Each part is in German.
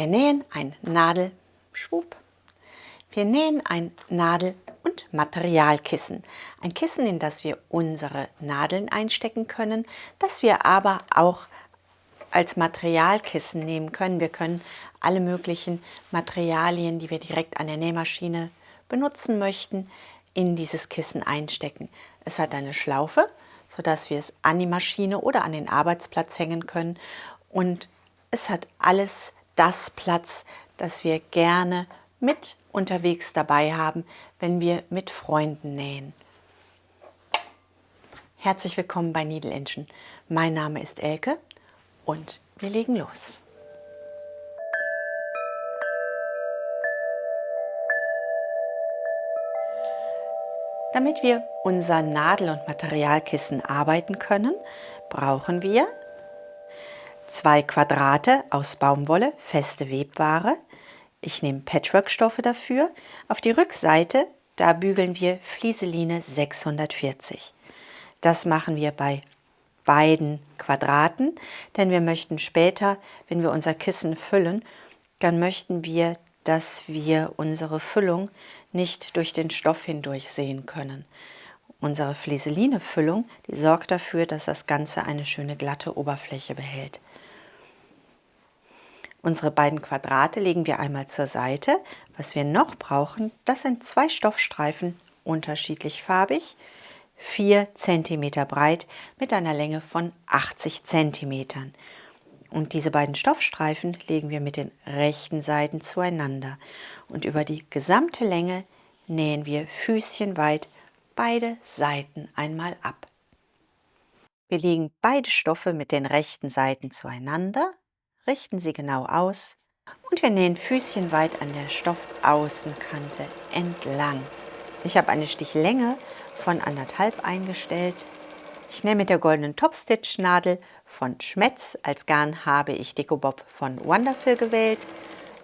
Wir nähen ein Wir nähen ein Nadel- und Materialkissen. Ein Kissen, in das wir unsere Nadeln einstecken können, das wir aber auch als Materialkissen nehmen können. Wir können alle möglichen Materialien, die wir direkt an der Nähmaschine benutzen möchten, in dieses Kissen einstecken. Es hat eine Schlaufe, sodass wir es an die Maschine oder an den Arbeitsplatz hängen können. Und es hat alles das Platz, das wir gerne mit unterwegs dabei haben, wenn wir mit Freunden nähen. Herzlich willkommen bei Needle Engine. Mein Name ist Elke und wir legen los. Damit wir unser Nadel- und Materialkissen arbeiten können, brauchen wir 2 Quadrate aus Baumwolle, feste Webware. Ich nehme Patchwork-Stoffe dafür. Auf die Rückseite, da bügeln wir Flieseline 640. Das machen wir bei beiden Quadraten, denn wir möchten später, wenn wir unser Kissen füllen, dann möchten wir, dass wir unsere Füllung nicht durch den Stoff hindurch sehen können. Unsere Flieseline-Füllung, die sorgt dafür, dass das Ganze eine schöne glatte Oberfläche behält. Unsere beiden Quadrate legen wir einmal zur Seite. Was wir noch brauchen, das sind 2 Stoffstreifen, unterschiedlich farbig, 4 cm breit mit einer Länge von 80 cm. Und diese beiden Stoffstreifen legen wir mit den rechten Seiten zueinander. Und über die gesamte Länge nähen wir füßchenweit beide Seiten einmal ab. Wir legen beide Stoffe mit den rechten Seiten zueinander, richten sie genau aus und wir nähen füßchenweit an der Stoffaußenkante entlang. Ich habe eine Stichlänge von 1,5 eingestellt. Ich nähe mit der goldenen Topstitch-Nadel von Schmetz. Als Garn habe ich Decobob von Wonderful gewählt.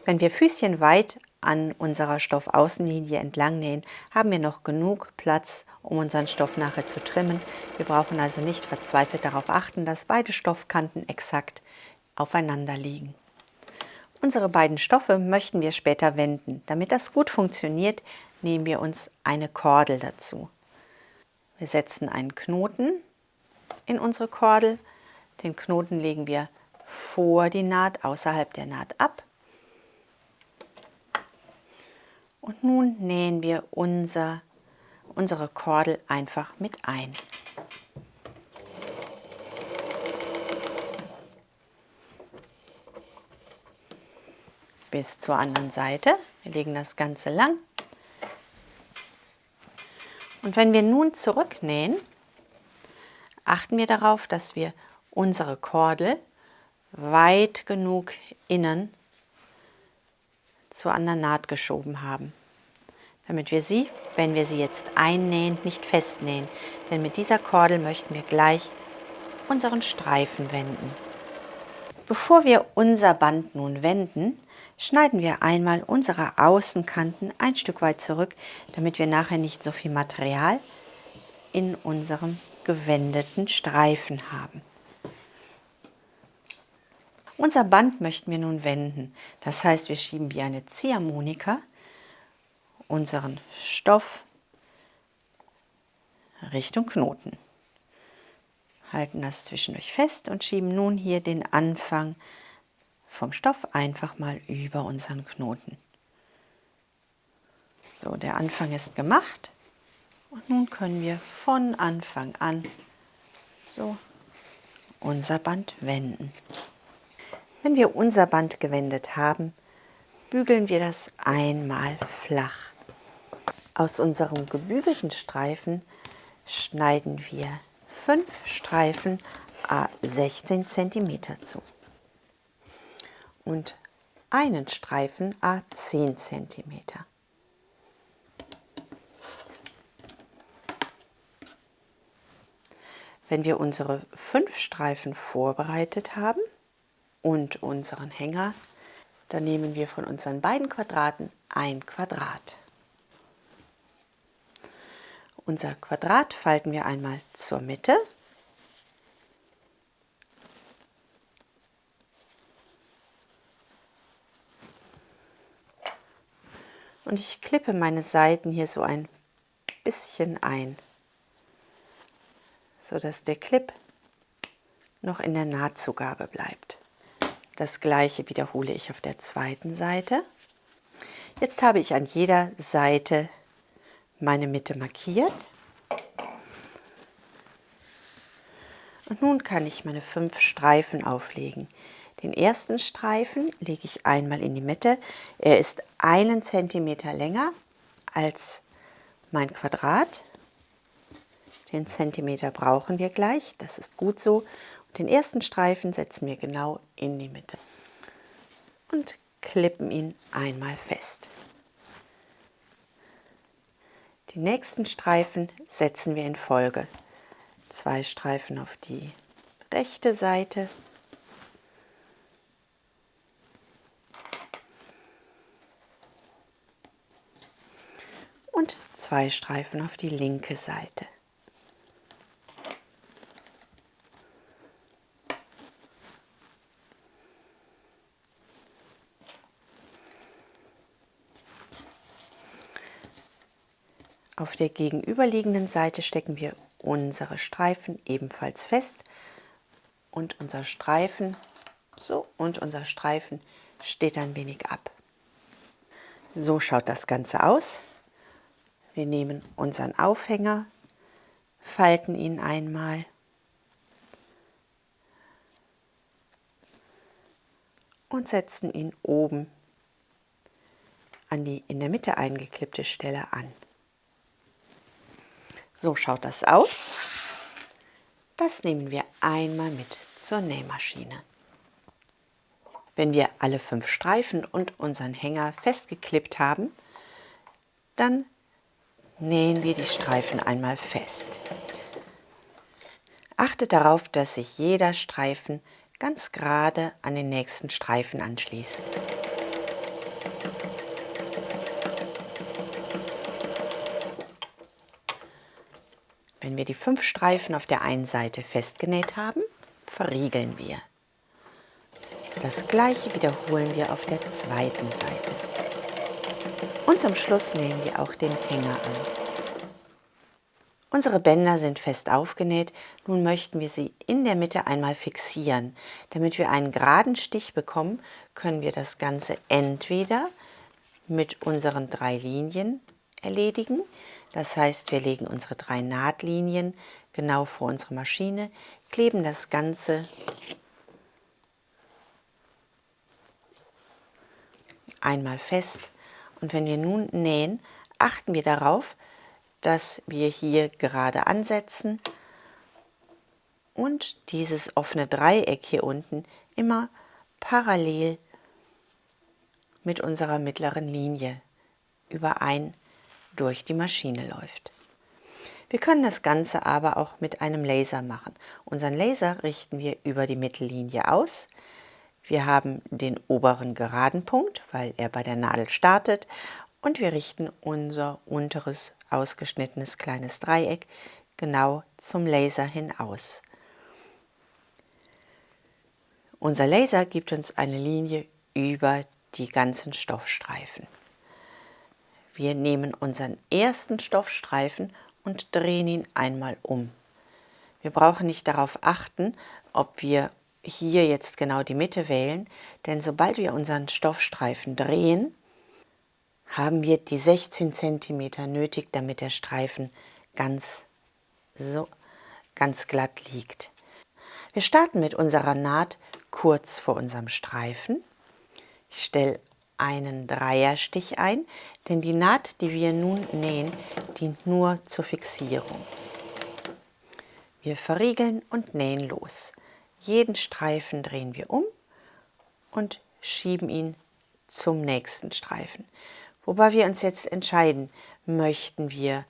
Wenn wir füßchenweit an unserer Stoffaußenlinie entlang nähen, haben wir noch genug Platz, um unseren Stoff nachher zu trimmen. Wir brauchen also nicht verzweifelt darauf achten, dass beide Stoffkanten exakt aufeinander liegen. Unsere beiden Stoffe möchten wir später wenden. Damit das gut funktioniert, nehmen wir uns eine Kordel dazu. Wir setzen einen Knoten in unsere Kordel. Den Knoten legen wir vor die Naht, außerhalb der Naht ab. Und nun nähen wir unsere Kordel einfach mit ein. Bis zur anderen Seite. Wir legen das Ganze lang. Und wenn wir nun zurücknähen, achten wir darauf, dass wir unsere Kordel weit genug innen zur anderen Naht geschoben haben, damit wir sie, wenn wir sie jetzt einnähen, nicht festnähen. Denn mit dieser Kordel möchten wir gleich unseren Streifen wenden. Bevor wir unser Band nun wenden, schneiden wir einmal unsere Außenkanten ein Stück weit zurück, damit wir nachher nicht so viel Material in unserem gewendeten Streifen haben. Unser Band möchten wir nun wenden. Das heißt, wir schieben wie eine Ziehharmonika unseren Stoff Richtung Knoten. Halten das zwischendurch fest und schieben nun hier den Anfang vom Stoff einfach mal über unseren Knoten. So, der Anfang ist gemacht und nun können wir von Anfang an so unser Band wenden. Wenn wir unser Band gewendet haben, bügeln wir das einmal flach. Aus unserem gebügelten Streifen schneiden wir 5 Streifen à 16 cm zu und einen Streifen à 10 cm. Wenn wir unsere 5 Streifen vorbereitet haben und unseren Hänger, dann nehmen wir von unseren beiden Quadraten ein Quadrat. Unser Quadrat falten wir einmal zur Mitte Und ich klippe meine Seiten hier so ein bisschen ein, sodass der Clip noch in der Nahtzugabe bleibt. Das gleiche wiederhole ich auf der zweiten Seite. Jetzt habe ich an jeder Seite meine Mitte markiert. Und nun kann ich meine 5 Streifen auflegen. Den ersten Streifen lege ich einmal in die Mitte. Er ist 1 Zentimeter länger als mein Quadrat. Den Zentimeter brauchen wir gleich, das ist gut so. Und den ersten Streifen setzen wir genau in die Mitte und klippen ihn einmal fest. Die nächsten Streifen setzen wir in Folge. 2 Streifen auf die rechte Seite und 2 Streifen auf die linke Seite. Auf der gegenüberliegenden Seite stecken wir unsere Streifen ebenfalls fest und unser Streifen steht ein wenig ab. So schaut das Ganze aus. Wir nehmen unseren Aufhänger, falten ihn einmal und setzen ihn oben an die in der Mitte eingeklippte Stelle an. So schaut das aus. Das nehmen wir einmal mit zur Nähmaschine. Wenn wir alle 5 Streifen und unseren Hänger festgeklippt haben, dann nähen wir die Streifen einmal fest. Achtet darauf, dass sich jeder Streifen ganz gerade an den nächsten Streifen anschließt. Wenn wir die 5 Streifen auf der einen Seite festgenäht haben, verriegeln wir. Das gleiche wiederholen wir auf der zweiten Seite. Und zum Schluss nähen wir auch den Hänger an. Unsere Bänder sind fest aufgenäht, nun möchten wir sie in der Mitte einmal fixieren. Damit wir einen geraden Stich bekommen, können wir das Ganze entweder mit unseren 3 Linien erledigen. Das heißt, wir legen unsere 3 Nahtlinien genau vor unsere Maschine, kleben das Ganze einmal fest und wenn wir nun nähen, achten wir darauf, dass wir hier gerade ansetzen und dieses offene Dreieck hier unten immer parallel mit unserer mittleren Linie überein durch die Maschine läuft. Wir können das Ganze aber auch mit einem Laser machen. Unseren Laser richten wir über die Mittellinie aus. Wir haben den oberen geraden Punkt, weil er bei der Nadel startet, und wir richten unser unteres ausgeschnittenes kleines Dreieck genau zum Laser hin aus. Unser Laser gibt uns eine Linie über die ganzen Stoffstreifen. Wir nehmen unseren ersten Stoffstreifen und drehen ihn einmal um. Wir brauchen nicht darauf achten, ob wir hier jetzt genau die Mitte wählen, denn sobald wir unseren Stoffstreifen drehen, haben wir die 16 cm nötig, damit der Streifen ganz glatt liegt. Wir starten mit unserer Naht kurz vor unserem Streifen. Ich stelle einen Dreierstich ein, denn die Naht, die wir nun nähen, dient nur zur Fixierung. Wir verriegeln und nähen los. Jeden Streifen drehen wir um und schieben ihn zum nächsten Streifen. Wobei wir uns jetzt entscheiden, möchten wir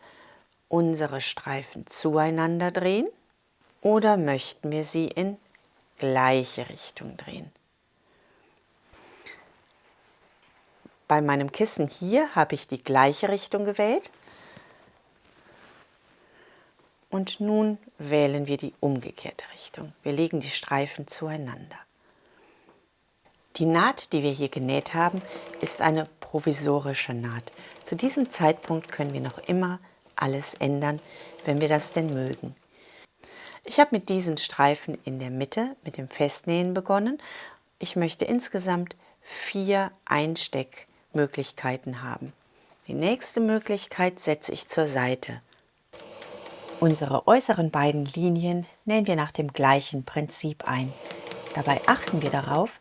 unsere Streifen zueinander drehen oder möchten wir sie in gleiche Richtung drehen. Bei meinem Kissen hier habe ich die gleiche Richtung gewählt und nun wählen wir die umgekehrte Richtung. Wir legen die Streifen zueinander. Die Naht, die wir hier genäht haben, ist eine provisorische Naht. Zu diesem Zeitpunkt können wir noch immer alles ändern, wenn wir das denn mögen. Ich habe mit diesen Streifen in der Mitte mit dem Festnähen begonnen. Ich möchte insgesamt 4 Einsteckmöglichkeiten haben. Die nächste Möglichkeit setze ich zur Seite. Unsere äußeren beiden Linien nähen wir nach dem gleichen Prinzip ein. Dabei achten wir darauf,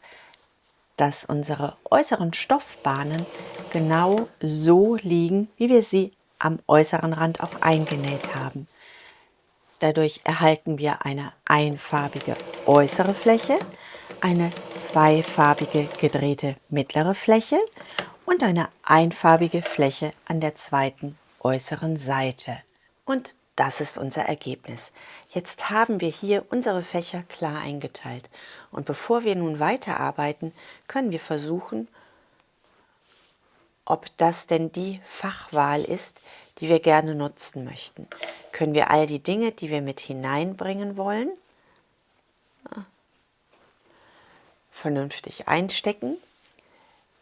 dass unsere äußeren Stoffbahnen genau so liegen, wie wir sie am äußeren Rand auch eingenäht haben. Dadurch erhalten wir eine einfarbige äußere Fläche, eine zweifarbige gedrehte mittlere Fläche und eine einfarbige Fläche an der zweiten äußeren Seite. Und das ist unser Ergebnis. Jetzt haben wir hier unsere Fächer klar eingeteilt. Und bevor wir nun weiterarbeiten, können wir versuchen, ob das denn die Fachwahl ist, die wir gerne nutzen möchten. Können wir all die Dinge, die wir mit hineinbringen wollen, vernünftig einstecken?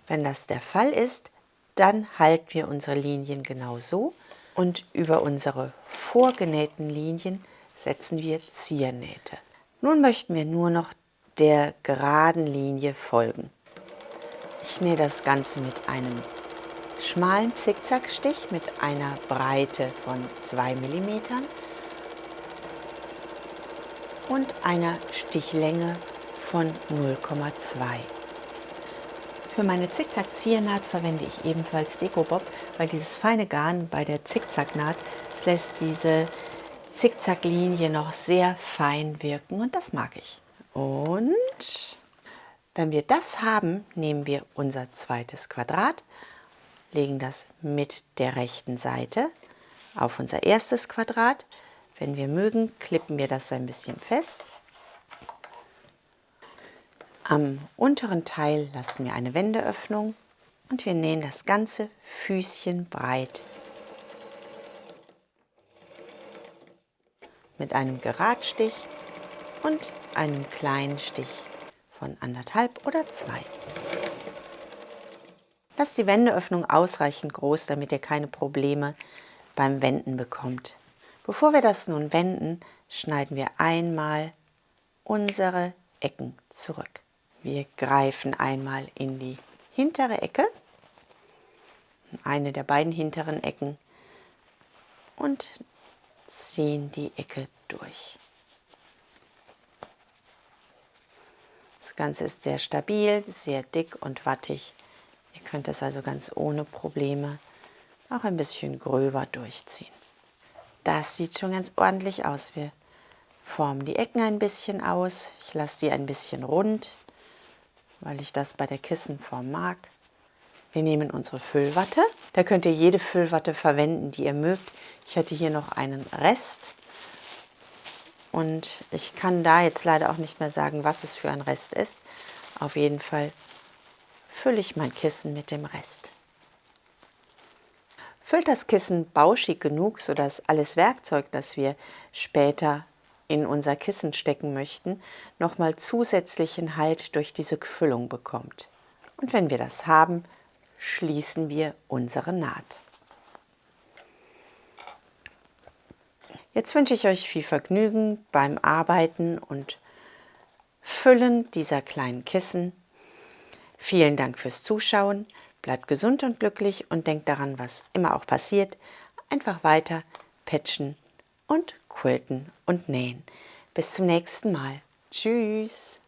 Wenn das der Fall ist, dann halten wir unsere Linien genau so und über unsere vorgenähten Linien setzen wir Ziernähte. Nun möchten wir nur noch der geraden Linie folgen. Ich nähe das Ganze mit einem schmalen Zickzackstich mit einer Breite von 2 mm und einer Stichlänge von 0,2. Für meine Zickzack-Ziernaht verwende ich ebenfalls Dekobob, weil dieses feine Garn bei der Zickzacknaht, es lässt diese Zickzacklinie noch sehr fein wirken und das mag ich. Und wenn wir das haben, nehmen wir unser zweites Quadrat, legen das mit der rechten Seite auf unser erstes Quadrat. Wenn wir mögen, klippen wir das ein bisschen fest. Am unteren Teil lassen wir eine Wendeöffnung und wir nähen das ganze Füßchen breit mit einem Geradstich und einem kleinen Stich von 1,5 oder 2. Lasst die Wendeöffnung ausreichend groß, damit ihr keine Probleme beim Wenden bekommt. Bevor wir das nun wenden, schneiden wir einmal unsere Ecken zurück. Wir greifen einmal in die hintere Ecke, eine der beiden hinteren Ecken, und ziehen die Ecke durch. Das Ganze ist sehr stabil, sehr dick und wattig. Ihr könnt es also ganz ohne Probleme auch ein bisschen gröber durchziehen. Das sieht schon ganz ordentlich aus. Wir formen die Ecken ein bisschen aus. Ich lasse die ein bisschen rund, weil ich das bei der Kissenform mag. Wir nehmen unsere Füllwatte. Da könnt ihr jede Füllwatte verwenden, die ihr mögt. Ich hatte hier noch einen Rest. Und ich kann da jetzt leider auch nicht mehr sagen, was es für ein Rest ist. Auf jeden Fall fülle ich mein Kissen mit dem Rest. Füllt das Kissen bauschig genug, sodass alles Werkzeug, das wir später in unser Kissen stecken möchten, nochmal zusätzlichen Halt durch diese Füllung bekommt. Und wenn wir das haben, schließen wir unsere Naht. Jetzt wünsche ich euch viel Vergnügen beim Arbeiten und Füllen dieser kleinen Kissen. Vielen Dank fürs Zuschauen, bleibt gesund und glücklich und denkt daran, was immer auch passiert, einfach weiter patchen und quilten und nähen. Bis zum nächsten Mal. Tschüss!